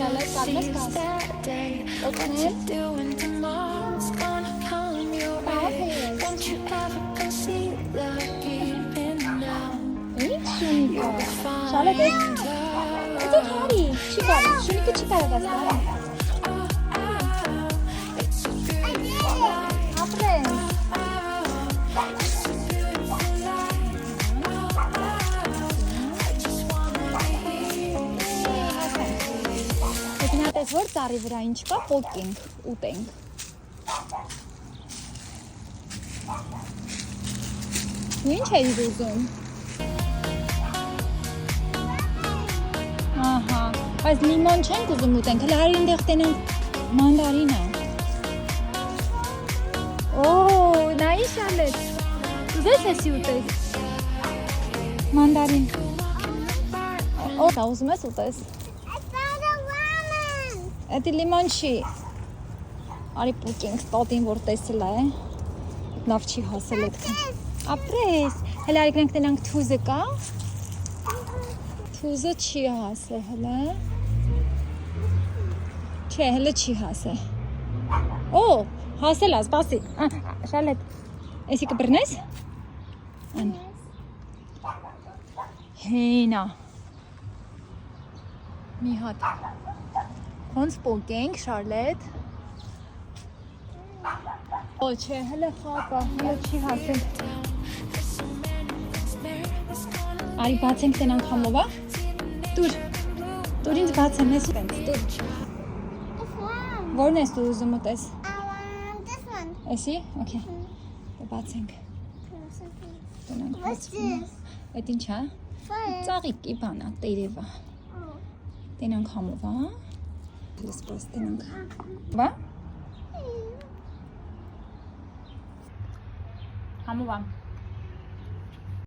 Շալետ կարմես կաս։ Օգնել։ Ինչ շունի կա։ Շալետ է։ Ո՞ւր հարի։ Չի կարի, շունիկը չի կարող ասել։ Ապրեն։ Հետնատես որ ծառի վրա ինչ կա, պոկենք, ուտենք։ Ինչ էիր ուզում։ Ահա, բայց լիմոն չենք ուզում ուտենք, հլա հարի ընդեղ տենենք մանդարինը։ Նայի շալետ, ուզես էսի ուտես։ Մանդարին։ Դա ուզում ես ուտես։ Էդի լիմոն չի։ Արի պուկենք ստատին, որ տեսել է։ Նավ չի հասել էդքան։ Ապրես, հլա արի գնանք տենանք թուզը կա։ Թուզը չի հասել հլա։ Չէ, հլը չի հասել։ Հասել ես, բասի։ Շալետ, էսի կբրնես։ Հենա։ Մի հատ։ Ոնց պոկենք, Շարլետ։ Չէ, հլը խապա, հլը չի հասել։ Արի բացենք տենանք համովա։ Տուր ինձ բացեմ, ես պենց, տուր։ Որն ես դու ուզում ուտես։ Էսի, օքեյ, բացենք։ Տենանք բացվում։ Էդ ինչ հա։ Ծաղիկի բանա, տերևա։ Տենանք համովա։ Լսպոս տենանք։ Վա։ Համովա։